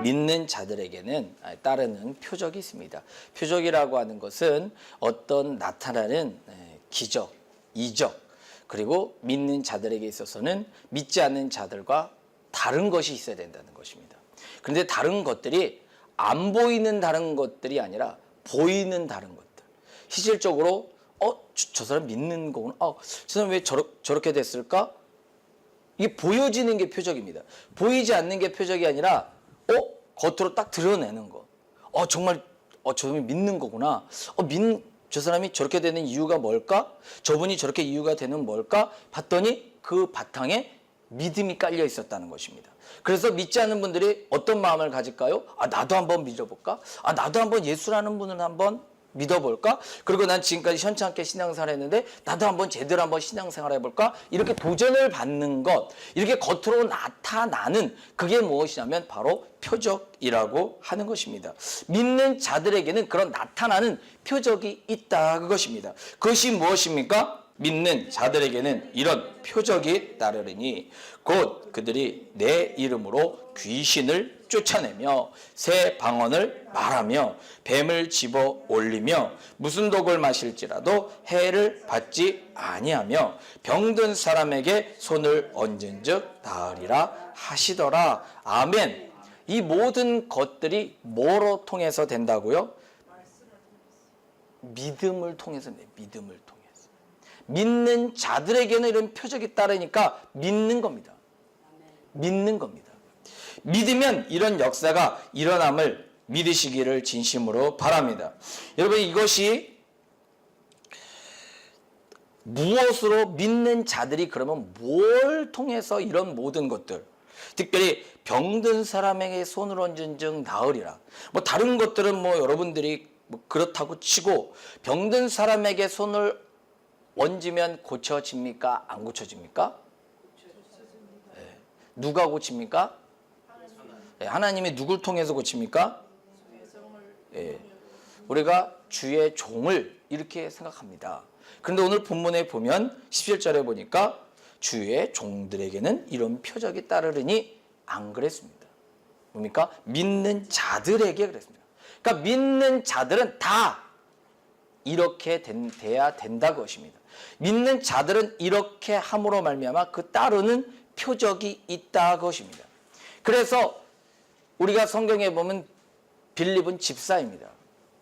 믿는 자들에게는 따르는 표적이 있습니다. 표적이라고 하는 것은 어떤 나타나는 기적, 이적, 그리고 믿는 자들에게 있어서는 믿지 않는 자들과 다른 것이 있어야 된다는 것입니다. 그런데 다른 것들이 안 보이는 다른 것들이 아니라 보이는 다른 것들. 실질적으로 저 사람 믿는 거구나. 저 사람 왜 저렇게 됐을까? 이게 보여지는 게 표적입니다. 보이지 않는 게 표적이 아니라 겉으로 딱 드러내는 거. 정말 저 사람이 믿는 거구나. 저 사람이 저렇게 되는 이유가 뭘까? 저분이 저렇게 이유가 되는 뭘까? 봤더니 그 바탕에 믿음이 깔려 있었다는 것입니다. 그래서 믿지 않는 분들이 어떤 마음을 가질까요? 나도 한번 믿어볼까? 나도 한번 예수라는 분을 한번 믿어볼까? 그리고 난 지금까지 현찮게 신앙생활 했는데 나도 한번 제대로 한번 신앙생활 해볼까? 이렇게 도전을 받는 것, 이렇게 겉으로 나타나는 그게 무엇이냐면 바로 표적이라고 하는 것입니다. 믿는 자들에게는 그런 나타나는 표적이 있다, 그것입니다. 그것이 무엇입니까? 믿는 자들에게는 이런 표적이 따르리니 곧 그들이 내 이름으로 귀신을 쫓아내며 새 방언을 말하며 뱀을 집어 올리며 무슨 독을 마실지라도 해를 받지 아니하며 병든 사람에게 손을 얹은즉 나으리라 하시더라. 아멘. 이 모든 것들이 뭐로 통해서 된다고요? 믿음을 통해서. 믿음을 통해서. 믿는 자들에게는 이런 표적이 따르니까 믿는 겁니다. 믿는 겁니다. 믿으면 이런 역사가 일어남을 믿으시기를 진심으로 바랍니다. 여러분, 이것이 무엇으로 믿는 자들이 그러면 뭘 통해서 이런 모든 것들, 특별히 병든 사람에게 손을 얹은 즉 나으리라. 다른 것들은 여러분들이 그렇다고 치고 병든 사람에게 손을 얹으면 고쳐집니까? 안 고쳐집니까? 네. 누가 고칩니까? 하나님이 누굴 통해서 고칩니까? 네. 우리가 주의 종을 이렇게 생각합니다. 그런데 오늘 본문에 보면 17절에 보니까 주의 종들에게는 이런 표적이 따르리니 안 그랬습니다. 뭡니까? 믿는 자들에게 그랬습니다. 그러니까 믿는 자들은 다 이렇게 돼야 된다 것입니다. 믿는 자들은 이렇게 함으로 말미암아 그 따르는 표적이 있다 것입니다. 그래서 우리가 성경에 보면 빌립은 집사입니다.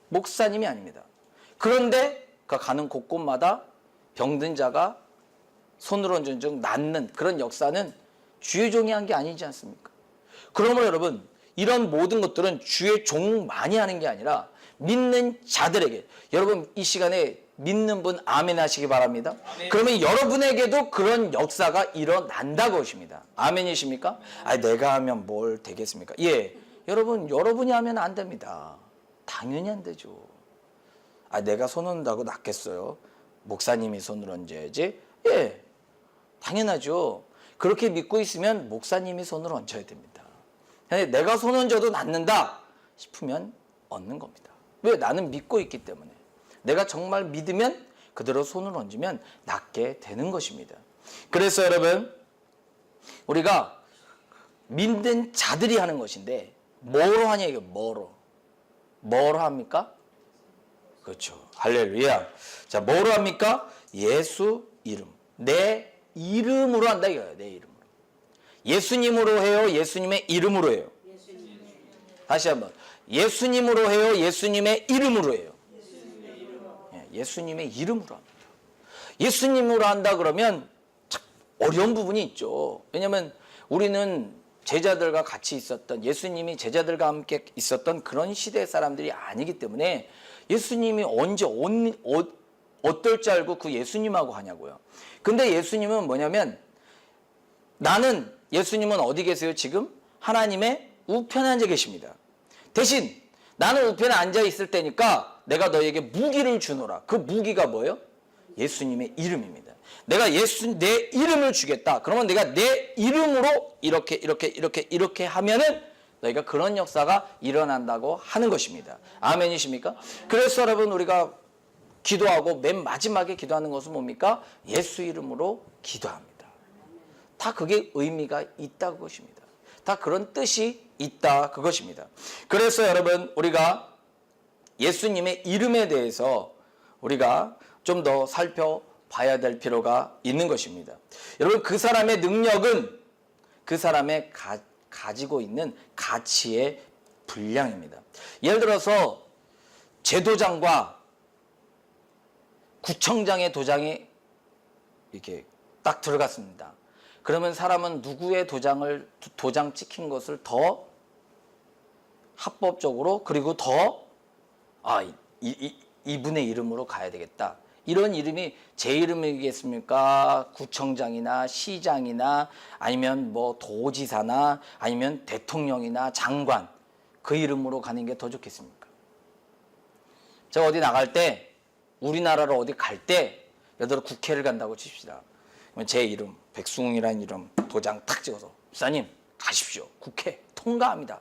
목사님이 아닙니다. 그런데 그 가는 곳곳마다 병든 자가 손을 얹은 즉 낫는 그런 역사는 주의 종이 한 게 아니지 않습니까? 그러므로 여러분, 이런 모든 것들은 주의 종만이 하는 게 아니라 믿는 자들에게, 여러분 이 시간에 믿는 분 아멘 하시기 바랍니다. 아멘. 그러면 여러분에게도 그런 역사가 일어난다 것입니다. 아멘이십니까? 내가 하면 뭘 되겠습니까? 예, 여러분이 하면 안 됩니다. 당연히 안 되죠. 내가 손 얹는다고 낫겠어요? 목사님이 손을 얹어야지. 예, 당연하죠. 그렇게 믿고 있으면 목사님이 손을 얹어야 됩니다. 내가 손 얹어도 낫는다 싶으면 얹는 겁니다. 왜? 나는 믿고 있기 때문에. 내가 정말 믿으면 그대로 손을 얹으면 낫게 되는 것입니다. 그래서 여러분, 우리가 믿는 자들이 하는 것인데 뭐로 하냐 이게 뭐로 합니까? 그렇죠. 할렐루야. 자, 뭐로 합니까? 예수 이름. 내 이름으로 한다 이거예요. 내 이름으로. 예수님으로 해요? 예수님의 이름으로 해요? 다시 한번. 예수님으로 해요? 예수님의 이름으로 해요? 예수님의 이름으로 합니다. 예수님으로 한다 그러면 참 어려운 부분이 있죠. 왜냐하면 우리는 제자들과 같이 있었던, 예수님이 제자들과 함께 있었던 그런 시대 사람들이 아니기 때문에 예수님이 언제 어떨 줄 알고 그 예수님하고 하냐고요. 근데 예수님은 뭐냐면, 예수님은 어디 계세요? 지금 하나님의 우편에 앉아 계십니다. 대신 나는 우편에 앉아 있을 때니까 내가 너에게 무기를 주노라. 그 무기가 뭐예요? 예수님의 이름입니다. 내가 내 이름을 주겠다. 그러면 내가 내 이름으로 이렇게 하면은 너희가 그런 역사가 일어난다고 하는 것입니다. 아멘이십니까? 그래서 여러분, 우리가 기도하고 맨 마지막에 기도하는 것은 뭡니까? 예수 이름으로 기도합니다. 다 그게 의미가 있다는 것입니다. 다 그런 뜻이 있다 그것입니다. 그래서 여러분 우리가 예수님의 이름에 대해서 우리가 좀 더 살펴봐야 될 필요가 있는 것입니다. 여러분 그 사람의 능력은 그 사람의 가지고 있는 가치의 분량입니다. 예를 들어서 제도장과 구청장의 도장이 이렇게 딱 들어갔습니다. 그러면 사람은 누구의 도장 찍힌 것을 더 합법적으로 그리고 더 이분의 이름으로 가야 되겠다. 이런 이름이 제 이름이겠습니까? 구청장이나 시장이나 아니면 뭐 도지사나 아니면 대통령이나 장관 그 이름으로 가는 게 더 좋겠습니까? 제가 어디 나갈 때 우리나라로 어디 갈 때 예를 들어 국회를 간다고 칩시다. 제 이름 백승웅이라는 이름 도장 탁 찍어서 목사님 가십시오. 국회 통과합니다.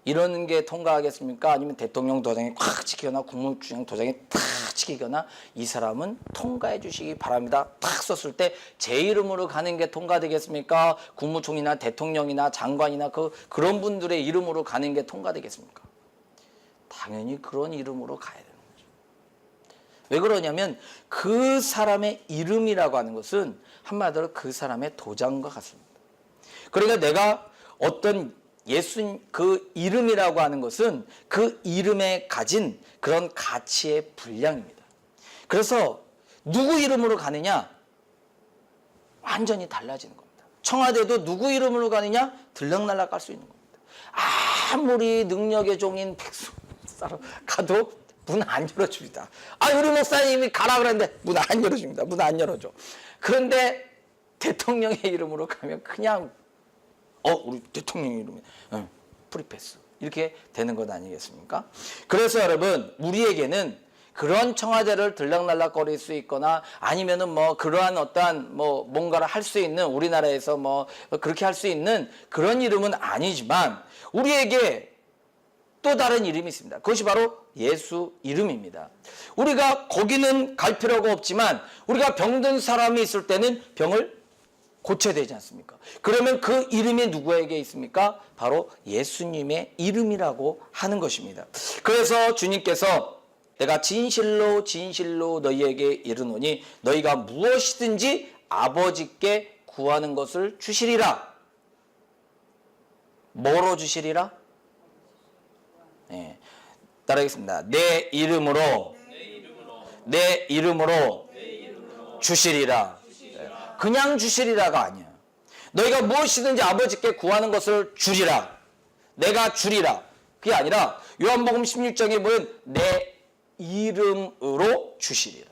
이러는 게 통과하겠습니까? 아니면 대통령 도장이 콱 찍히거나 국무총리 도장이 탁 찍히거나 이 사람은 통과해 주시기 바랍니다. 탁 썼을 때 제 이름으로 가는 게 통과되겠습니까? 국무총리나 대통령이나 장관이나 그런 분들의 이름으로 가는 게 통과되겠습니까? 당연히 그런 이름으로 가야 되는 거죠. 왜 그러냐면 그 사람의 이름이라고 하는 것은 한마디로 그 사람의 도장과 같습니다. 그러니까 내가 어떤 예수 그 이름이라고 하는 것은 그 이름에 가진 그런 가치의 분량입니다. 그래서 누구 이름으로 가느냐 완전히 달라지는 겁니다. 청와대도 누구 이름으로 가느냐 들락날락 갈 수 있는 겁니다. 아무리 능력의 종인 백성사로 가도 문 안 열어줍니다. 우리 목사님이 가라 그랬는데 문 안 열어줍니다. 문 안 열어줘. 그런데 대통령의 이름으로 가면 그냥 우리 대통령 이름에 프리패스 이렇게 되는 것 아니겠습니까? 그래서 여러분 우리에게는 그런 청와대를 들락날락거릴 수 있거나 아니면은 뭐 그러한 어떠한 뭐 뭔가를 할 수 있는 우리나라에서 뭐 그렇게 할 수 있는 그런 이름은 아니지만 우리에게 또 다른 이름이 있습니다. 그것이 바로 예수 이름입니다. 우리가 거기는 갈 필요가 없지만 우리가 병든 사람이 있을 때는 병을 고쳐야 되지 않습니까? 그러면 그 이름이 누구에게 있습니까? 바로 예수님의 이름이라고 하는 것입니다. 그래서 주님께서 내가 진실로 진실로 너희에게 이르노니 너희가 무엇이든지 아버지께 구하는 것을 주시리라. 뭐로 주시리라? 네. 따라하겠습니다. 내 이름으로 주시리라. 그냥 주시리라가 아니야. 너희가 무엇이든지 아버지께 구하는 것을 주리라. 내가 주리라. 그게 아니라 요한복음 16장에 보면 내 이름으로 주시리라.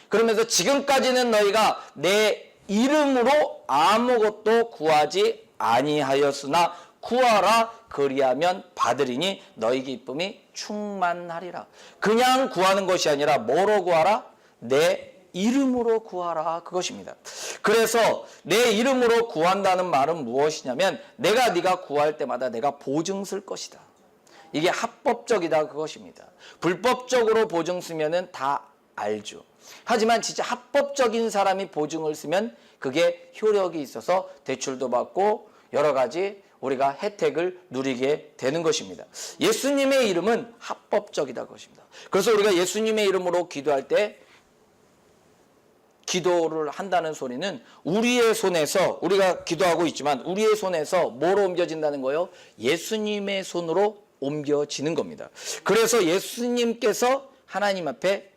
그러면서 지금까지는 너희가 내 이름으로 아무것도 구하지 아니하였으나 구하라 그리하면 받으리니 너희 기쁨이 충만하리라. 그냥 구하는 것이 아니라 뭐로 구하라? 내 이름으로 구하라 그것입니다. 그래서 내 이름으로 구한다는 말은 무엇이냐면 네가 구할 때마다 내가 보증 쓸 것이다. 이게 합법적이다 그것입니다. 불법적으로 보증 쓰면은 다 알죠. 하지만 진짜 합법적인 사람이 보증을 쓰면 그게 효력이 있어서 대출도 받고 여러 가지 우리가 혜택을 누리게 되는 것입니다. 예수님의 이름은 합법적이다 그것입니다. 그래서 우리가 예수님의 이름으로 기도할 때 기도를 한다는 소리는 우리의 손에서 우리가 기도하고 있지만 우리의 손에서 뭐로 옮겨진다는 거예요? 예수님의 손으로 옮겨지는 겁니다. 그래서 예수님께서 하나님 앞에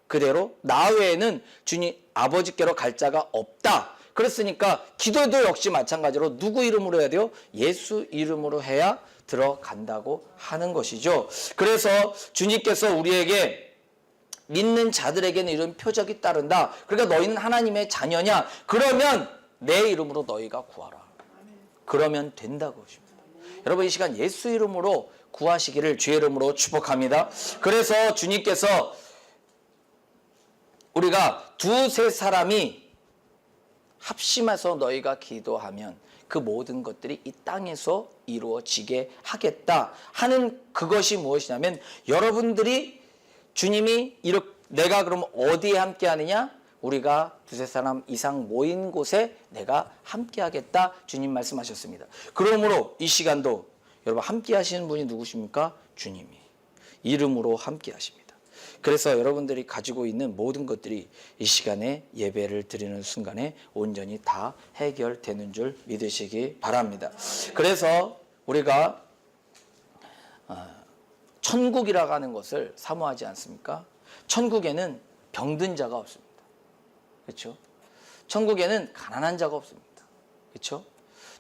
그대로 나 외에는 주님 아버지께로 갈 자가 없다. 그랬으니까 기도도 역시 마찬가지로 누구 이름으로 해야 돼요? 예수 이름으로 해야 들어간다고 하는 것이죠. 그래서 주님께서 우리에게 믿는 자들에게는 이런 표적이 따른다. 그러니까 너희는 하나님의 자녀냐? 그러면 내 이름으로 너희가 구하라. 그러면 된다고 하십니다. 여러분 이 시간 예수 이름으로 구하시기를 주의 이름으로 축복합니다. 그래서 주님께서 우리가 두세 사람이 합심해서 너희가 기도하면 그 모든 것들이 이 땅에서 이루어지게 하겠다 하는 그것이 무엇이냐면 여러분들이 주님이 이렇게 내가 그럼 어디에 함께 하느냐? 우리가 두세 사람 이상 모인 곳에 내가 함께 하겠다 주님 말씀하셨습니다. 그러므로 이 시간도 여러분 함께 하시는 분이 누구십니까? 주님이 이름으로 함께 하십니다. 그래서 여러분들이 가지고 있는 모든 것들이 이 시간에 예배를 드리는 순간에 온전히 다 해결되는 줄 믿으시기 바랍니다. 그래서 우리가 천국이라고 하는 것을 사모하지 않습니까? 천국에는 병든 자가 없습니다. 그렇죠? 천국에는 가난한 자가 없습니다. 그렇죠?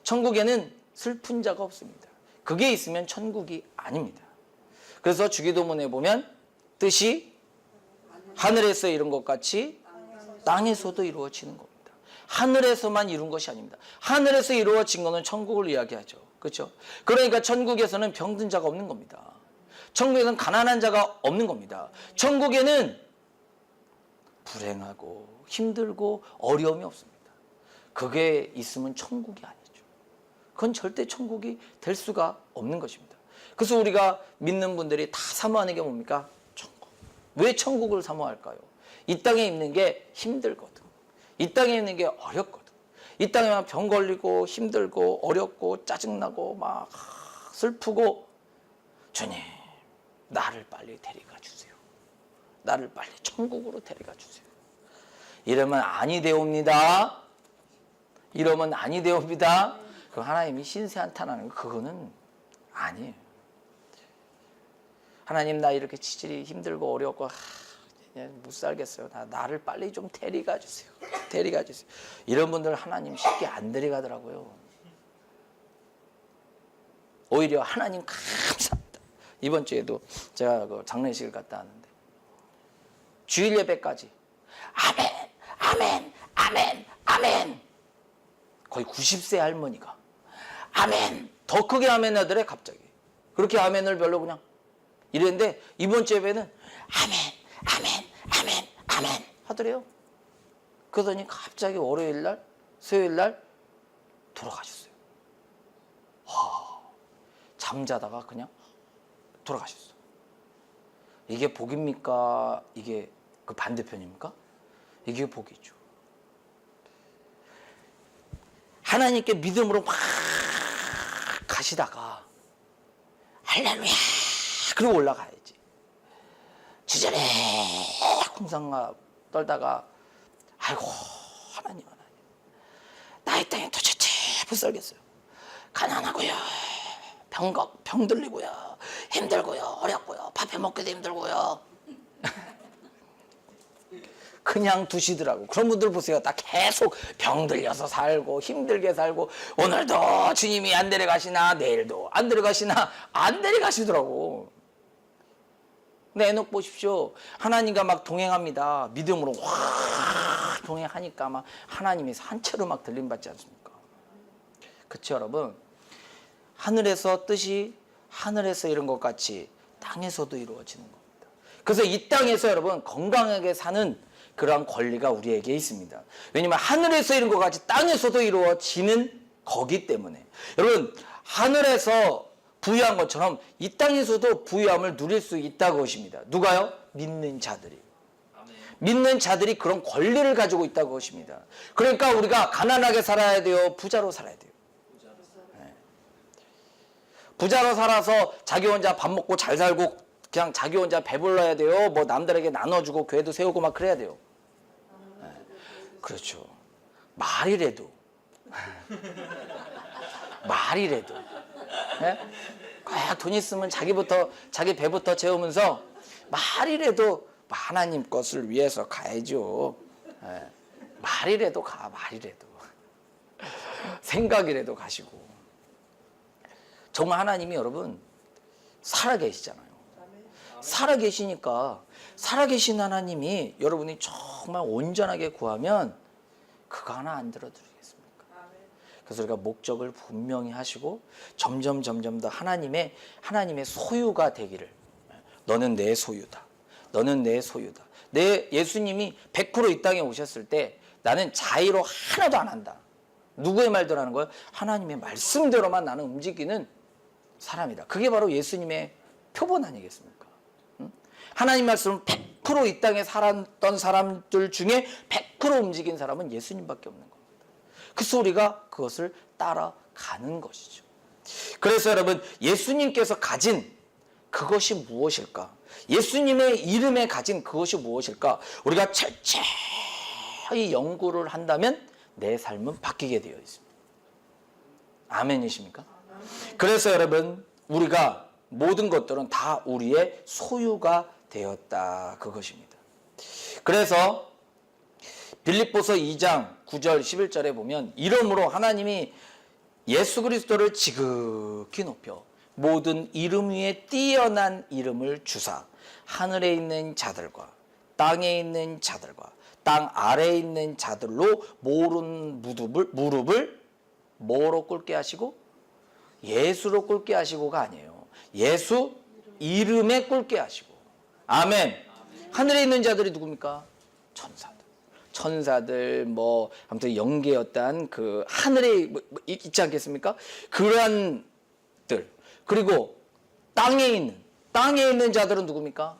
천국에는 슬픈 자가 없습니다. 그게 있으면 천국이 아닙니다. 그래서 주기도문에 보면 뜻이 하늘에서 이룬 것 같이 땅에서도 이루어지는 겁니다. 하늘에서만 이룬 것이 아닙니다. 하늘에서 이루어진 것은 천국을 이야기하죠. 그렇죠? 그러니까 천국에서는 병든 자가 없는 겁니다. 천국에는 가난한 자가 없는 겁니다. 천국에는 불행하고 힘들고 어려움이 없습니다. 그게 있으면 천국이 아니죠. 그건 절대 천국이 될 수가 없는 것입니다. 그래서 우리가 믿는 분들이 다 사모하는 게 뭡니까? 천국. 왜 천국을 사모할까요? 이 땅에 있는 게 힘들거든. 이 땅에 있는 게 어렵거든. 이 땅에만 병 걸리고 힘들고 어렵고 짜증나고 막 슬프고 주님 나를 빨리 데려가 주세요. 나를 빨리 천국으로 데려가 주세요. 이러면 아니 되옵니다. 이러면 아니 되옵니다. 그 하나님이 신세 한탄하는 거 그거는 아니에요. 하나님 나 이렇게 지질이 힘들고 어렵고 못 살겠어요. 나를 빨리 좀 데려가 주세요. 데려가 주세요. 이런 분들 하나님 쉽게 안 데려가더라고요. 오히려 하나님 감사합니다. 이번 주에도 제가 그 장례식을 갔다 왔는데 주일 예배까지 아멘 아멘 아멘 아멘 거의 90세 할머니가 아멘 더 크게 아멘 하더래. 갑자기 그렇게 아멘을 별로 그냥 이랬는데 이번 주 예배는 아멘 아멘 아멘 아멘 하더래요. 그러더니 갑자기 월요일날 수요일날 돌아가셨어요. 잠자다가 그냥 돌아가셨어요. 이게 복입니까? 이게 그 반대편입니까? 이게 복이죠. 하나님께 믿음으로 막 가시다가 할렐루야 그리고 올라가야지. 주저래 쿵상가 떨다가 아이고 하나님 나 이 땅에 도대체 못 살겠어요. 가난하고요 병 들리고요 힘들고요 어렵고요 밥해 먹기도 힘들고요 그냥 두시더라고. 그런 분들 보세요. 딱 계속 병 들려서 살고 힘들게 살고 오늘도 주님이 안 데려가시나 내일도 안 데려가시나 안 데려가시더라고. 근데 에녹 보십시오. 하나님과 막 동행합니다. 믿음으로 확 동행하니까 막 하나님이 산채로 막 들림받지 않습니까? 그렇죠 여러분? 하늘에서 뜻이 하늘에서 이룬 것 같이 땅에서도 이루어지는 겁니다. 그래서 이 땅에서 여러분 건강하게 사는 그러한 권리가 우리에게 있습니다. 왜냐하면 하늘에서 이룬 것 같이 땅에서도 이루어지는 거기 때문에 여러분 하늘에서 부유한 것처럼 이 땅에서도 부유함을 누릴 수 있다고 것입니다. 누가요? 믿는 자들이. 믿는 자들이 그런 권리를 가지고 있다고 것입니다. 그러니까 우리가 가난하게 살아야 돼요? 부자로 살아야 돼요? 부자로 살아서 자기 혼자 밥 먹고 잘 살고 그냥 자기 혼자 배불러야 돼요? 뭐 남들에게 나눠주고 교회도 세우고 막 그래야 돼요? 그렇죠. 말이라도 말이라도 돈 있으면 자기 배부터 채우면서 말이라도 하나님 것을 위해서 가야죠. 말이라도 가 말이라도 생각이라도 가시고 정말 하나님이 여러분 살아계시잖아요. 살아계시니까 살아계신 하나님이 여러분이 정말 온전하게 구하면 그거 하나 안 들어드리겠습니까? 그래서 우리가 목적을 분명히 하시고 점점 더 하나님의 소유가 되기를. 너는 내 소유다. 너는 내 소유다. 내 예수님이 100% 이 땅에 오셨을 때 나는 자의로 하나도 안 한다. 누구의 말대로 하는 거예요? 하나님의 말씀대로만 나는 움직이는 사람이다. 그게 바로 예수님의 표본 아니겠습니까? 하나님 말씀은 100% 이 땅에 살았던 사람들 중에 100% 움직인 사람은 예수님밖에 없는 겁니다. 그래서 우리가 그것을 따라가는 것이죠. 그래서 여러분, 예수님께서 가진 그것이 무엇일까? 예수님의 이름에 가진 그것이 무엇일까? 우리가 철저히 연구를 한다면 내 삶은 바뀌게 되어 있습니다. 아멘이십니까? 그래서 여러분, 우리가 모든 것들은 다 우리의 소유가 되었다, 그것입니다. 그래서 빌립보서 2장 9절 11절에 보면, 이러므로 하나님이 예수 그리스도를 지극히 높여 모든 이름 위에 뛰어난 이름을 주사 하늘에 있는 자들과 땅에 있는 자들과 땅 아래에 있는 자들로 모든 무릎을 뭐로 꿇게 하시고? 예수로 꿇게 하시고가 아니에요. 예수 이름에 꿇게 하시고. 아멘. 하늘에 있는 자들이 누굽니까? 천사들 아무튼 영계였던 그 하늘에 있지 않겠습니까? 그러한 들. 그리고 땅에 있는 자들은 누굽니까?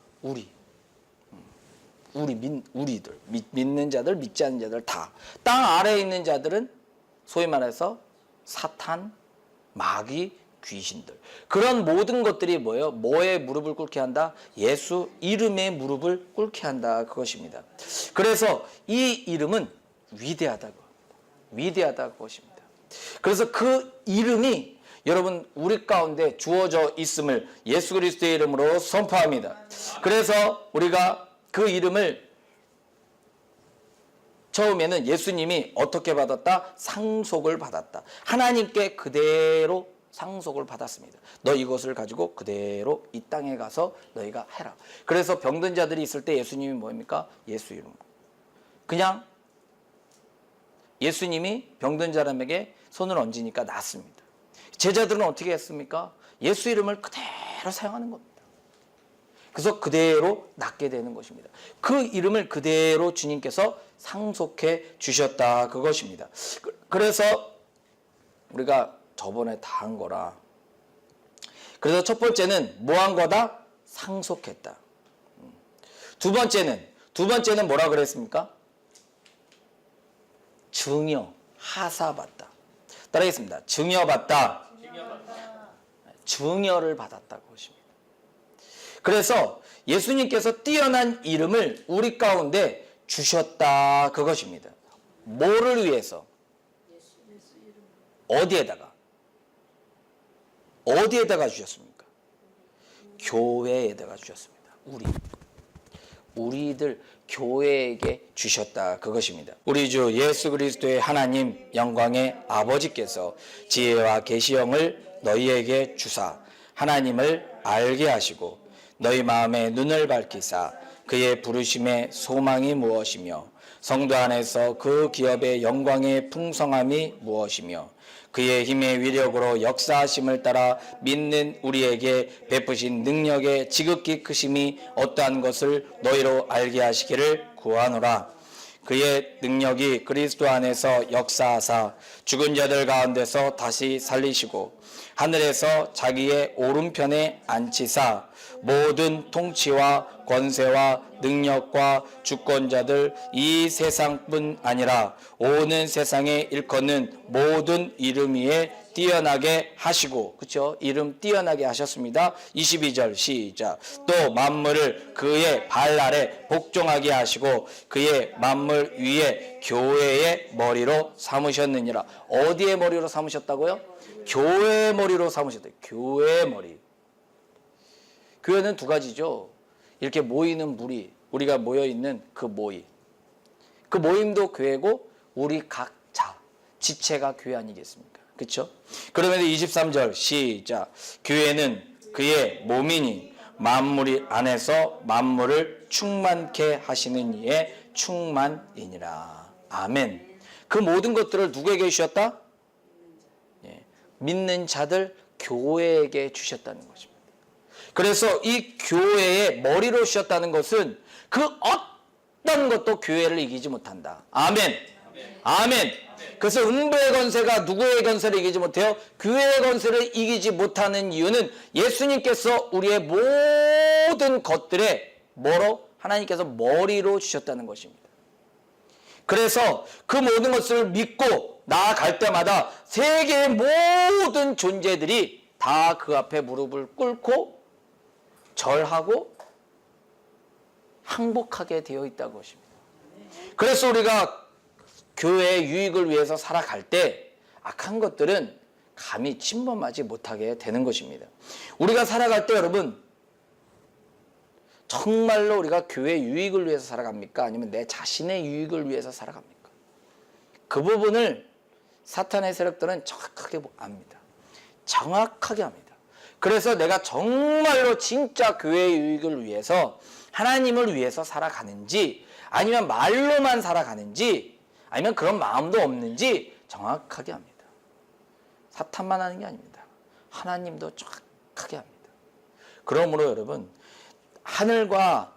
우리들, 믿는 자들, 믿지 않는 자들 다. 땅 아래에 있는 자들은 소위 말해서 사탄, 마귀, 귀신들. 그런 모든 것들이 뭐예요? 뭐에 무릎을 꿇게 한다? 예수 이름에 무릎을 꿇게 한다, 그것입니다. 그래서 이 이름은 위대하다 그것입니다. 그래서 그 이름이 여러분 우리 가운데 주어져 있음을 예수 그리스도의 이름으로 선포합니다. 그래서 우리가 그 이름을 처음에는 예수님이 어떻게 받았다? 상속을 받았다. 하나님께 그대로 상속을 받았습니다. 너 이것을 가지고 그대로 이 땅에 가서 너희가 해라. 그래서 병든 자들이 있을 때 예수님이 뭡니까? 예수 이름. 그냥 예수님이 병든 사람에게 손을 얹으니까 낫습니다. 제자들은 어떻게 했습니까? 예수 이름을 그대로 사용하는 겁니다. 그래서 그대로 낫게 되는 것입니다. 그 이름을 그대로 주님께서 상속해 주셨다, 그것입니다. 그래서 우리가 저번에 다 한 거라. 그래서 첫 번째는 뭐 한 거다? 상속했다. 두 번째는 뭐라 그랬습니까? 하사받다. 따라하겠습니다. 증여받다. 증여를 받았다, 그것입니다. 그래서 예수님께서 뛰어난 이름을 우리 가운데 주셨다, 그것입니다. 뭐를 위해서? 어디에다가 주셨습니까? 교회에다가 주셨습니다. 우리들 교회에게 주셨다, 그것입니다. 우리 주 예수 그리스도의 하나님 영광의 아버지께서 지혜와 계시형을 너희에게 주사 하나님을 알게 하시고 너희 마음의 눈을 밝히사 그의 부르심의 소망이 무엇이며 성도 안에서 그 기업의 영광의 풍성함이 무엇이며 그의 힘의 위력으로 역사하심을 따라 믿는 우리에게 베푸신 능력의 지극히 크심이 어떠한 것을 너희로 알게 하시기를 구하노라. 그의 능력이 그리스도 안에서 역사하사 죽은 자들 가운데서 다시 살리시고 하늘에서 자기의 오른편에 앉히사 모든 통치와 권세와 능력과 주권자들 이 세상뿐 아니라 오는 세상에 일컫는 모든 이름 위에 뛰어나게 하시고, 그렇죠? 이름 뛰어나게 하셨습니다. 22절 시작. 또 만물을 그의 발 아래 복종하게 하시고 그의 만물 위에 교회의 머리로 삼으셨느니라. 어디의 머리로 삼으셨다고요? 교회의 머리로 삼으셨다. 교회의 머리. 교회는 두 가지죠. 이렇게 모이는 무리, 우리가 모여있는 그 모임. 그 모임도 교회고 우리 각자, 지체가 교회 아니겠습니까? 그렇죠? 그러면 23절 시작. 교회는 그의 몸이니 만물이 안에서 만물을 충만케 하시는 이의 충만이니라. 아멘. 그 모든 것들을 누구에게 주셨다? 믿는 자들 교회에게 주셨다는 것입니다. 그래서 이 교회의 머리로 주셨다는 것은 그 어떤 것도 교회를 이기지 못한다. 아멘. 아멘. 그래서 음부의 권세가 누구의 권세를 이기지 못해요? 교회의 권세를 이기지 못하는 이유는 예수님께서 우리의 모든 것들에 뭐로? 하나님께서 머리로 주셨다는 것입니다. 그래서 그 모든 것을 믿고 나아갈 때마다 세계의 모든 존재들이 다 그 앞에 무릎을 꿇고 절하고 항복하게 되어 있다는 것입니다. 그래서 우리가 교회의 유익을 위해서 살아갈 때 악한 것들은 감히 침범하지 못하게 되는 것입니다. 우리가 살아갈 때 여러분, 정말로 우리가 교회의 유익을 위해서 살아갑니까? 아니면 내 자신의 유익을 위해서 살아갑니까? 그 부분을 사탄의 세력들은 정확하게 압니다. 정확하게 합니다. 그래서 내가 정말로 진짜 교회의 유익을 위해서, 하나님을 위해서 살아가는지, 아니면 말로만 살아가는지, 아니면 그런 마음도 없는지 정확하게 합니다. 사탄만 하는 게 아닙니다. 하나님도 정확하게 합니다. 그러므로 여러분, 하늘과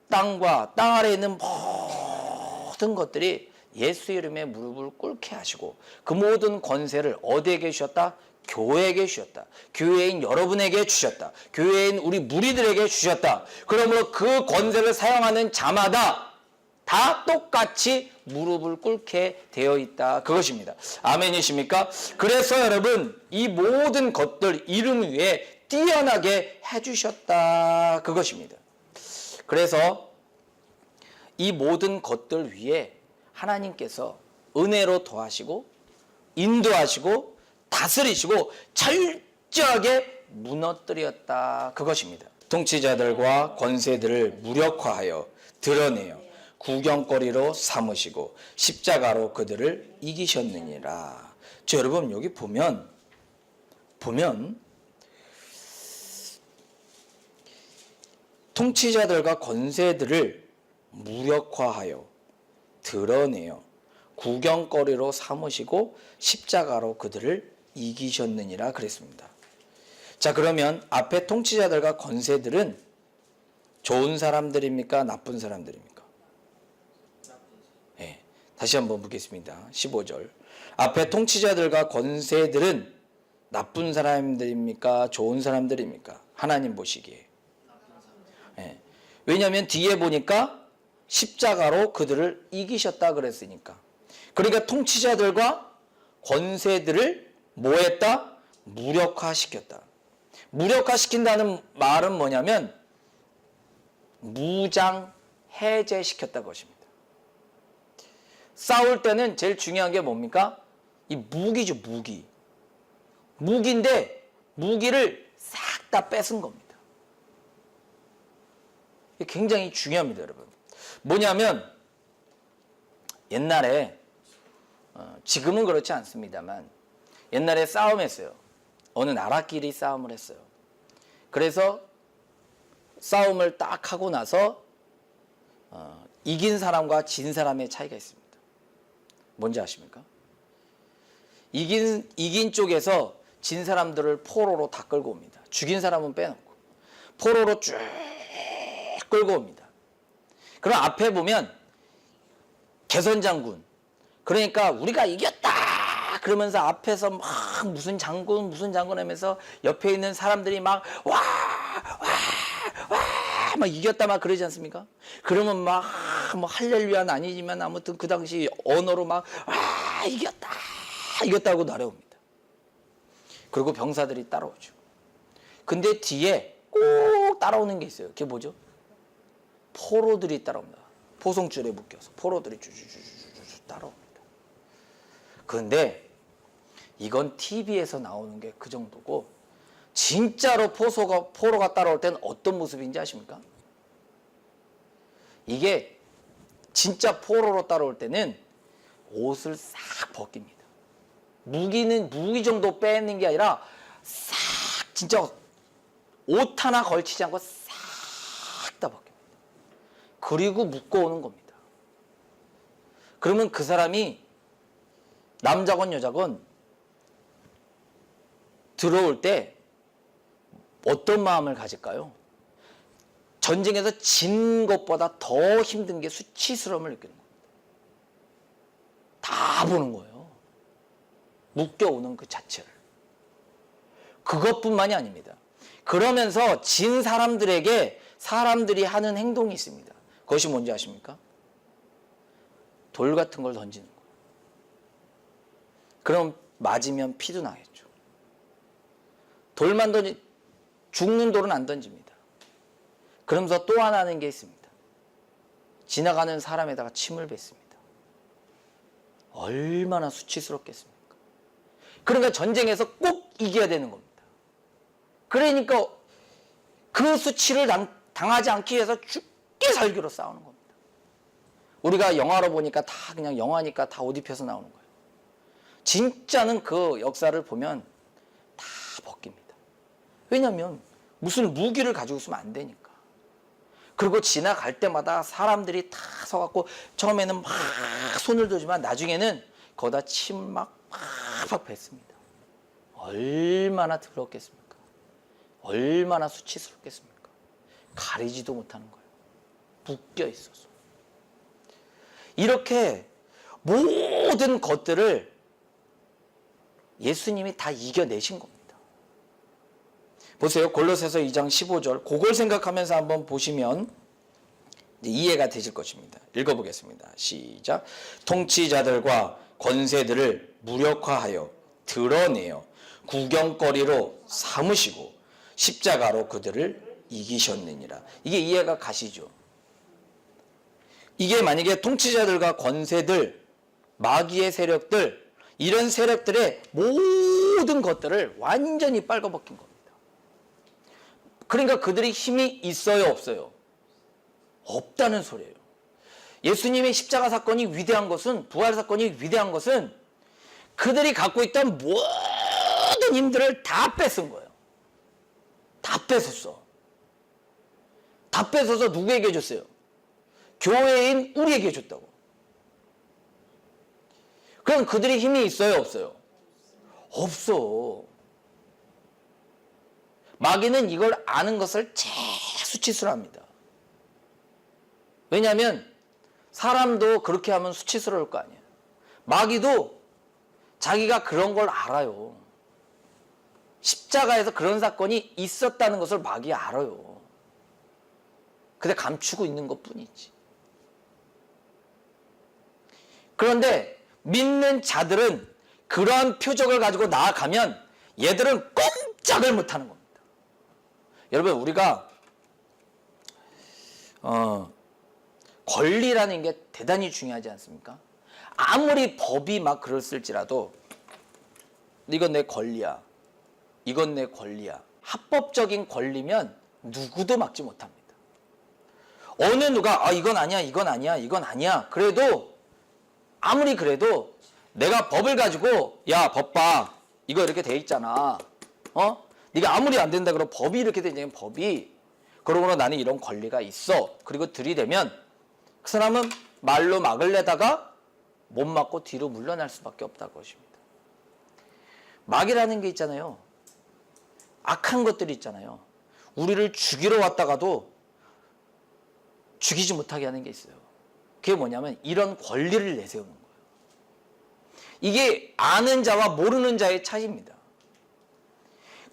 땅과 땅 아래에 있는 모든 것들이 예수 이름에 무릎을 꿇게 하시고 그 모든 권세를 어디에게 주셨다? 교회에게 주셨다. 교회인 여러분에게 주셨다. 교회인 우리 무리들에게 주셨다. 그러므로 그 권세를 사용하는 자마다 다 똑같이 무릎을 꿇게 되어 있다. 그것입니다. 아멘이십니까? 그래서 여러분, 이 모든 것들 이름 위에 뛰어나게 해주셨다. 그것입니다. 그래서 이 모든 것들 위에 하나님께서 은혜로 더하시고 인도하시고 다스리시고 철저하게 무너뜨렸다. 그것입니다. 통치자들과 권세들을 무력화하여 드러내어 구경거리로 삼으시고 십자가로 그들을 이기셨느니라. 저 여러분, 여기 보면 통치자들과 권세들을 무력화하여 드러내어 구경거리로 삼으시고 십자가로 그들을 이기셨느니라 그랬습니다. 자, 그러면 앞에 통치자들과 권세들은 좋은 사람들입니까? 나쁜 사람들입니까? 네, 다시 한번 보겠습니다. 15절. 앞에 통치자들과 권세들은 나쁜 사람들입니까? 좋은 사람들입니까? 하나님 보시기에. 네. 왜냐하면 뒤에 보니까 십자가로 그들을 이기셨다 그랬으니까. 그러니까 통치자들과 권세들을 뭐 했다? 무력화시켰다. 무력화시킨다는 말은 뭐냐면 무장 해제시켰다 것입니다. 싸울 때는 제일 중요한 게 뭡니까? 이 무기죠, 무기. 무기인데 무기를 싹 다 뺏은 겁니다. 이게 굉장히 중요합니다, 여러분. 뭐냐면 옛날에 지금은 그렇지 않습니다만 옛날에 싸움했어요. 어느 나라끼리 싸움을 했어요. 그래서 싸움을 딱 하고 나서 이긴 사람과 진 사람의 차이가 있습니다. 뭔지 아십니까? 이긴 쪽에서 진 사람들을 포로로 다 끌고 옵니다. 죽인 사람은 빼놓고 포로로 쭉 끌고 옵니다. 그럼 앞에 보면 개선장군, 그러니까 우리가 이겼다 그러면서 앞에서 막 무슨 장군 하면서 옆에 있는 사람들이 막 와 막 이겼다 막 그러지 않습니까? 그러면 막 뭐 할렐루야는 아니지만 아무튼 그 당시 언어로 막 와 이겼다고 날아옵니다. 그리고 병사들이 따라오죠. 근데 뒤에 꼭 따라오는 게 있어요. 그게 뭐죠? 포로들이 따라옵니다. 포송줄에 묶여서 포로들이 쭈쭈쭈쭈 따라옵니다. 그런데 이건 TV에서 나오는 게 그 정도고 진짜로 포로가 따라올 때는 어떤 모습인지 아십니까? 이게 진짜 포로로 따라올 때는 옷을 싹 벗깁니다. 무기 정도 빼는 게 아니라 싹 진짜 옷 하나 걸치지 않고 싹 다 벗깁니다. 그리고 묶어오는 겁니다. 그러면 그 사람이 남자건 여자건 들어올 때 어떤 마음을 가질까요? 전쟁에서 진 것보다 더 힘든 게 수치스러움을 느끼는 겁니다. 다 보는 거예요. 묶여오는 그 자체를. 그것뿐만이 아닙니다. 그러면서 진 사람들에게 사람들이 하는 행동이 있습니다. 그것이 뭔지 아십니까? 돌 같은 걸 던지는 거예요. 그럼 맞으면 피도 나겠죠. 돌만 죽는 돌은 안 던집니다. 그러면서 또 하나 하는 게 있습니다. 지나가는 사람에다가 침을 뱉습니다. 얼마나 수치스럽겠습니까? 그러니까 전쟁에서 꼭 이겨야 되는 겁니다. 그러니까 그 수치를 당하지 않기 위해서 죽게 살기로 싸우는 겁니다. 우리가 영화로 보니까 다 그냥 영화니까 다 옷 입혀서 나오는 거예요. 진짜는 그 역사를 보면 다 벗깁니다. 왜냐하면 무슨 무기를 가지고 있으면 안 되니까. 그리고 지나갈 때마다 사람들이 다 서갖고 처음에는 막 손을 들지만 나중에는 거기다 침 막 팍팍 뱉습니다. 얼마나 더럽겠습니까? 얼마나 수치스럽겠습니까? 가리지도 못하는 거예요. 묶여 있어서. 이렇게 모든 것들을 예수님이 다 이겨내신 겁니다. 보세요. 골로새서 2장 15절. 그걸 생각하면서 한번 보시면 이해가 되실 것입니다. 읽어보겠습니다. 시작. 통치자들과 권세들을 무력화하여 드러내어 구경거리로 삼으시고 십자가로 그들을 이기셨느니라. 이게 이해가 가시죠? 이게 만약에 통치자들과 권세들, 마귀의 세력들, 이런 세력들의 모든 것들을 완전히 빨아벗긴 겁니다. 그러니까 그들이 힘이 있어요, 없어요? 없다는 소리예요. 예수님의 십자가 사건이 위대한 것은, 부활 사건이 위대한 것은 그들이 갖고 있던 모든 힘들을 다 뺏은 거예요. 다 뺏었어. 다 뺏어서 누구에게 줬어요? 교회인 우리에게 줬다고. 그럼 그들이 힘이 있어요, 없어요? 없어. 마귀는 이걸 아는 것을 제일 수치스러워합니다. 왜냐하면 사람도 그렇게 하면 수치스러울 거 아니에요. 마귀도 자기가 그런 걸 알아요. 십자가에서 그런 사건이 있었다는 것을 마귀 알아요. 근데 감추고 있는 것뿐이지. 그런데 믿는 자들은 그러한 표적을 가지고 나아가면 얘들은 꼼짝을 못하는 겁니다. 여러분, 우리가 권리라는 게 대단히 중요하지 않습니까? 아무리 법이 막 그랬을지라도 이건 내 권리야. 이건 내 권리야. 합법적인 권리면 누구도 막지 못합니다. 어느 누가 이건 아니야, 이건 아니야, 이건 아니야. 그래도 아무리 그래도 내가 법을 가지고 야, 법 봐. 이거 이렇게 돼 있잖아. 네가 아무리 안 된다 그러면 법이 이렇게 되냐면 법이 그러므로 나는 이런 권리가 있어. 그리고 들이대면 그 사람은 말로 막으려다가 못 막고 뒤로 물러날 수밖에 없다는 것입니다. 막이라는 게 있잖아요. 악한 것들이 있잖아요. 우리를 죽이러 왔다가도 죽이지 못하게 하는 게 있어요. 그게 뭐냐면 이런 권리를 내세우는 거예요. 이게 아는 자와 모르는 자의 차이입니다.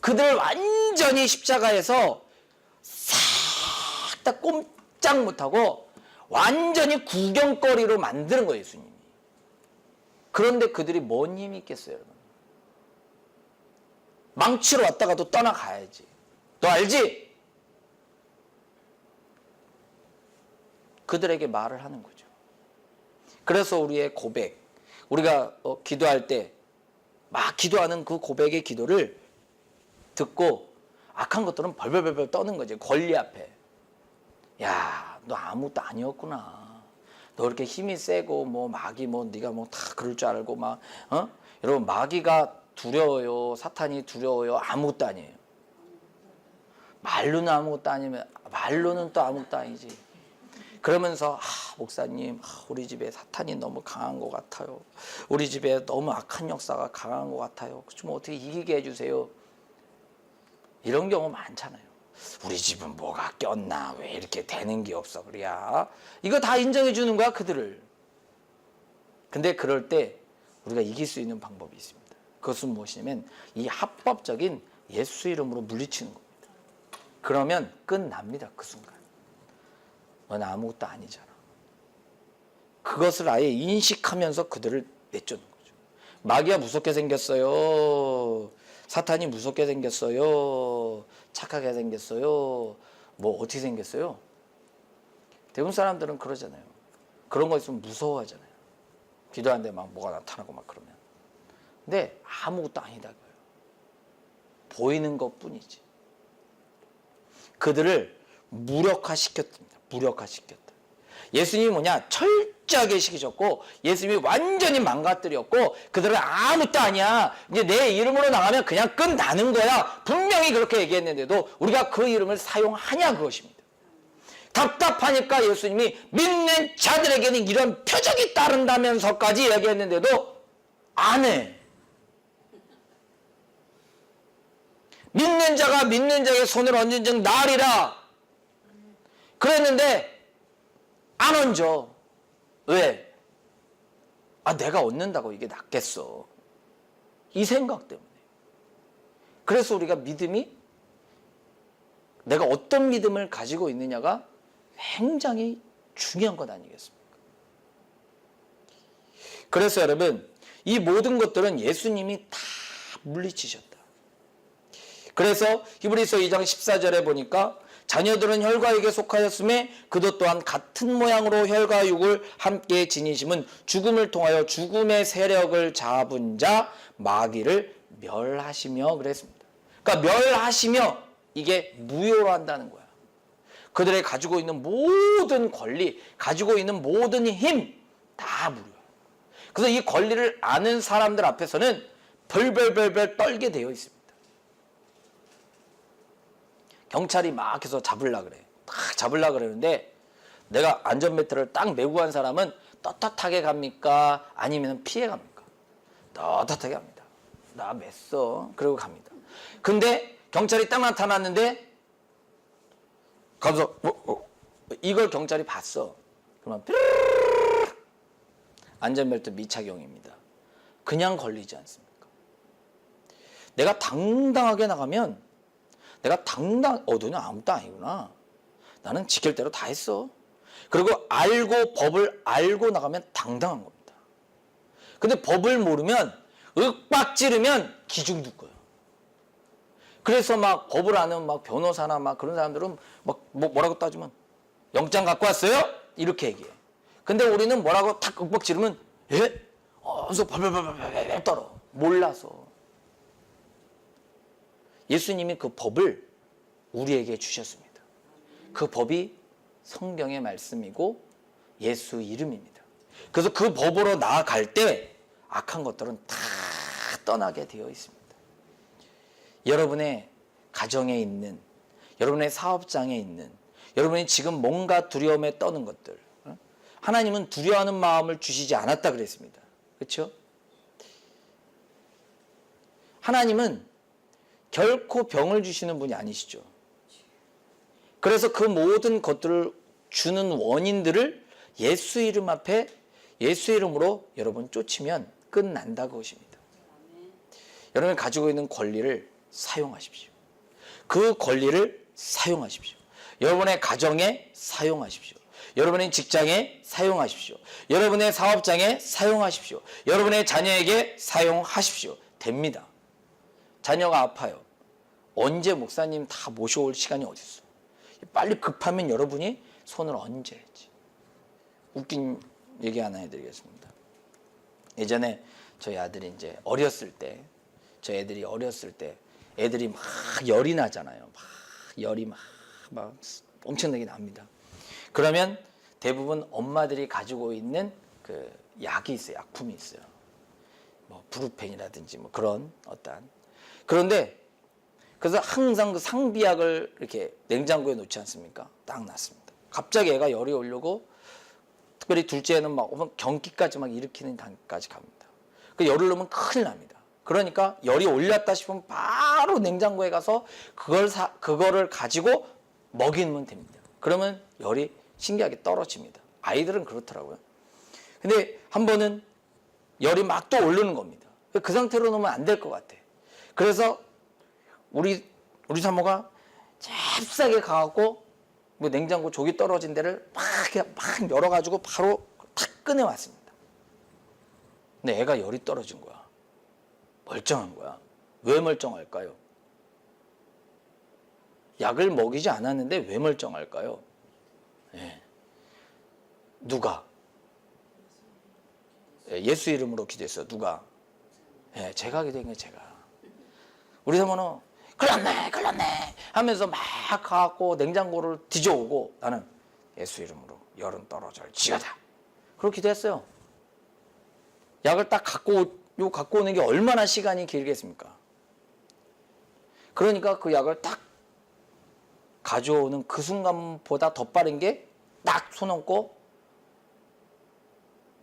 그들을 완전히 십자가에서 싹 다 꼼짝 못하고 완전히 구경거리로 만드는 거예요, 예수님이. 그런데 그들이 뭔 힘이 있겠어요, 여러분? 망치러 왔다가도 떠나가야지. 너 알지? 그들에게 말을 하는 거죠. 그래서 우리의 고백, 우리가 기도할 때 막 기도하는 그 고백의 기도를 듣고 악한 것들은 벌벌벌 떠는 거지. 권리 앞에. 야, 너 아무것도 아니었구나. 너 이렇게 힘이 세고 마귀 네가 다 그럴 줄 알고 여러분, 마귀가 두려워요? 사탄이 두려워요? 아무것도 아니에요. 말로는 아무것도 아니면 말로는 또 아무것도 아니지. 그러면서 목사님, 우리 집에 사탄이 너무 강한 것 같아요. 우리 집에 너무 악한 역사가 강한 것 같아요. 좀 어떻게 이기게 해주세요. 이런 경우 많잖아요. 우리 집은 뭐가 꼈나? 왜 이렇게 되는 게 없어? 그래야 이거 다 인정해 주는 거야, 그들을. 근데 그럴 때 우리가 이길 수 있는 방법이 있습니다. 그것은 무엇이냐면 이 합법적인 예수 이름으로 물리치는 겁니다. 그러면 끝납니다, 그 순간. 넌 아무것도 아니잖아. 그것을 아예 인식하면서 그들을 내쫓는 거죠. 마귀가 무섭게 생겼어요. 사탄이 무섭게 생겼어요. 착하게 생겼어요. 뭐 어떻게 생겼어요? 대부분 사람들은 그러잖아요. 그런 거 있으면 무서워하잖아요. 기도하는데 막 뭐가 나타나고 막 그러면. 근데 아무것도 아니다 그거예요. 보이는 것뿐이지. 그들을 무력화시켰습니다. 무력화시켰다. 예수님이 뭐냐? 철저하게 시키셨고 예수님이 완전히 망가뜨렸고 그들은 아무것도 아니야. 이제 내 이름으로 나가면 그냥 끝나는 거야. 분명히 그렇게 얘기했는데도 우리가 그 이름을 사용하냐 그것입니다. 답답하니까 예수님이 믿는 자들에게는 이런 표적이 따른다면서까지 얘기했는데도 안 해. 믿는 자가 믿는 자의 손을 얹은 즉 나으리라 그랬는데 안 얹어. 왜? 아, 내가 얻는다고 이게 낫겠어. 이 생각 때문에. 그래서 우리가 믿음이 내가 어떤 믿음을 가지고 있느냐가 굉장히 중요한 것 아니겠습니까? 그래서 여러분 이 모든 것들은 예수님이 다 물리치셨다. 그래서 히브리서 2장 14절에 보니까 자녀들은 혈과육에 속하였음에 그도 또한 같은 모양으로 혈과 육을 함께 지니심은 죽음을 통하여 죽음의 세력을 잡은 자 마귀를 멸하시며 그랬습니다. 그러니까 멸하시며 이게 무효로 한다는 거야. 그들의 가지고 있는 모든 권리, 가지고 있는 모든 힘 다 무효. 그래서 이 권리를 아는 사람들 앞에서는 벌벌벌벌 떨게 되어 있습니다. 경찰이 막 해서 잡으려고 그래. 딱 잡으려고 그러는데 내가 안전벨트를 딱 메고 간 사람은 떳떳하게 갑니까? 아니면 피해 갑니까? 떳떳하게 갑니다. 나 맸어. 그러고 갑니다. 근데 경찰이 딱 나타났는데 가서 이걸 경찰이 봤어. 그러면 안전벨트 미착용입니다. 그냥 걸리지 않습니까? 내가 당당하게 나가면 내가 너는 아무것도 아니구나. 나는 지킬 대로 다 했어. 그리고 알고 법을 알고 나가면 당당한 겁니다. 근데 법을 모르면 윽박지르면 기중 듣고요. 그래서 막 법을 아는 막 변호사나 막 그런 사람들은 막 뭐라고 따지면 영장 갖고 왔어요? 이렇게 얘기해. 근데 우리는 뭐라고 탁 윽박지르면 예? 그래서 발발발발 떨어. 몰라서. 예수님이 그 법을 우리에게 주셨습니다. 그 법이 성경의 말씀이고 예수 이름입니다. 그래서 그 법으로 나아갈 때 악한 것들은 다 떠나게 되어 있습니다. 여러분의 가정에 있는, 여러분의 사업장에 있는, 여러분이 지금 뭔가 두려움에 떠는 것들, 하나님은 두려워하는 마음을 주시지 않았다 그랬습니다. 그렇죠? 하나님은 결코 병을 주시는 분이 아니시죠. 그래서 그 모든 것들을 주는 원인들을 예수 이름 앞에 예수 이름으로 여러분 쫓으면 끝난다 그것입니다. 여러분이 가지고 있는 권리를 사용하십시오. 그 권리를 사용하십시오. 여러분의 가정에 사용하십시오. 여러분의 직장에 사용하십시오. 여러분의 사업장에 사용하십시오. 여러분의 자녀에게 사용하십시오. 됩니다. 자녀가 아파요. 언제 목사님 다 모셔올 시간이 어디 있어? 빨리 급하면 여러분이 손을 얹어야지. 웃긴 얘기 하나 해드리겠습니다. 예전에 저희 아들이 이제 어렸을 때, 저희 애들이 어렸을 때 애들이 막 열이 나잖아요. 막 열이 막 엄청나게 납니다. 그러면 대부분 엄마들이 가지고 있는 그 약이 있어요. 약품이 있어요. 뭐 브루펜이라든지 뭐 그런 어떠한. 그런데 그래서 항상 그 상비약을 이렇게 냉장고에 놓지 않습니까? 딱 놨습니다. 갑자기 애가 열이 오려고 특별히 둘째는 막 경기까지 막 일으키는 단계까지 갑니다. 그 열을 넣으면 큰일 납니다. 그러니까 열이 올렸다 싶으면 바로 냉장고에 가서 그거를 가지고 먹이면 됩니다. 그러면 열이 신기하게 떨어집니다. 아이들은 그렇더라고요. 근데 한 번은 열이 막 또 오르는 겁니다. 그 상태로 놓으면 안 될 것 같아. 그래서 우리 사모가 잽싸게 가갖고 뭐 냉장고 조기 떨어진 데를 막 열어가지고 바로 탁 꺼내왔습니다. 근데 애가 열이 떨어진 거야. 멀쩡한 거야. 왜 멀쩡할까요? 약을 먹이지 않았는데 왜 멀쩡할까요? 예. 누가? 예, 예수 이름으로 기도했어. 누가? 예, 제가 기도한 거예요. 제가. 우리 사모는 걸렸네 하면서 막 가갖고 냉장고를 뒤져오고 나는 예수 이름으로 열은 떨어질지어다. 그렇게 기도했어요. 약을 딱 갖고 오는 게 얼마나 시간이 길겠습니까? 그러니까 그 약을 딱 가져오는 그 순간보다 더 빠른 게 딱 손 얹고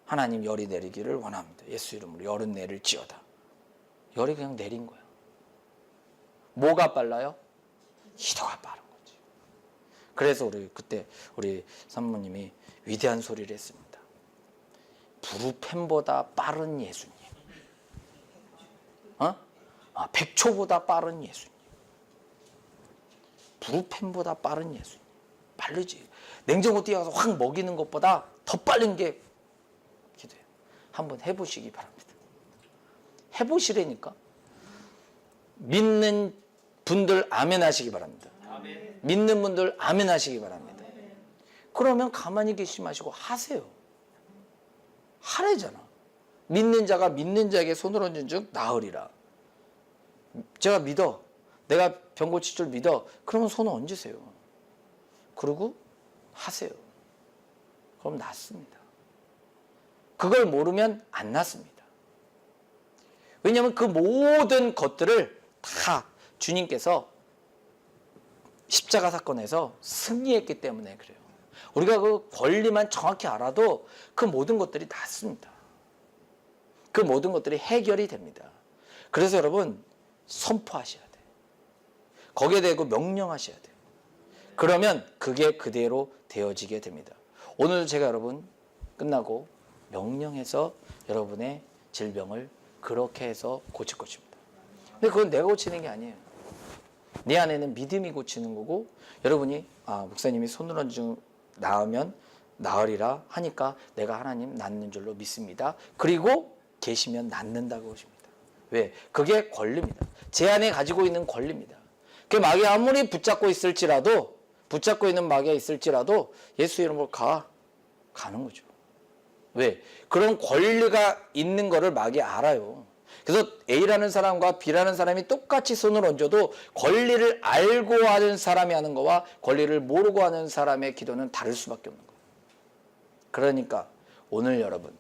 하나님 열이 내리기를 원합니다. 예수 이름으로 열은 내릴지어다. 열이 그냥 내린 거야. 뭐가 빨라요? 기도가 빠른 거지. 그래서 그때 우리 산모님이 위대한 소리를 했습니다. 부르펜보다 빠른 예수님. 100초보다 빠른 예수님. 부르펜보다 빠른 예수님. 빠르지. 냉장고 뛰어가서 확 먹이는 것보다 더 빠른 게 기도예요. 한번 해보시기 바랍니다. 해보시라니까. 믿는 분들 아멘 하시기 바랍니다. 아멘. 믿는 분들 아멘 하시기 바랍니다. 아멘. 그러면 가만히 계시지 마시고 하세요. 하래잖아. 믿는 자가 믿는 자에게 손을 얹은 즉 나으리라. 제가 믿어. 내가 병 고칠 줄 믿어. 그러면 손을 얹으세요. 그리고 하세요. 그럼 낫습니다. 그걸 모르면 안 낫습니다. 왜냐하면 그 모든 것들을 다 주님께서 십자가 사건에서 승리했기 때문에 그래요. 우리가 그 권리만 정확히 알아도 그 모든 것들이 낫습니다. 그 모든 것들이 해결이 됩니다. 그래서 여러분 선포하셔야 돼요. 거기에 대고 명령하셔야 돼요. 그러면 그게 그대로 되어지게 됩니다. 오늘 제가 여러분 끝나고 명령해서 여러분의 질병을 그렇게 해서 고칠 것입니다. 근데 그건 내가 고치는 게 아니에요. 내 안에는 믿음이 고치는 거고 여러분이 목사님이 손을 얹으면 나으면 나으리라 하니까 내가 하나님 낫는 줄로 믿습니다. 그리고 계시면 낫는다고 하십니다. 왜? 그게 권리입니다. 제 안에 가지고 있는 권리입니다. 그 마귀 아무리 붙잡고 있는 마귀가 있을지라도 예수 이름으로 가는 거죠. 왜? 그런 권리가 있는 거를 마귀 알아요. 그래서 A라는 사람과 B라는 사람이 똑같이 손을 얹어도 권리를 알고 하는 사람이 하는 거와 권리를 모르고 하는 사람의 기도는 다를 수밖에 없는 거예요. 그러니까 오늘 여러분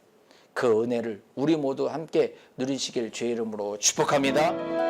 그 은혜를 우리 모두 함께 누리시길 주의 이름으로 축복합니다.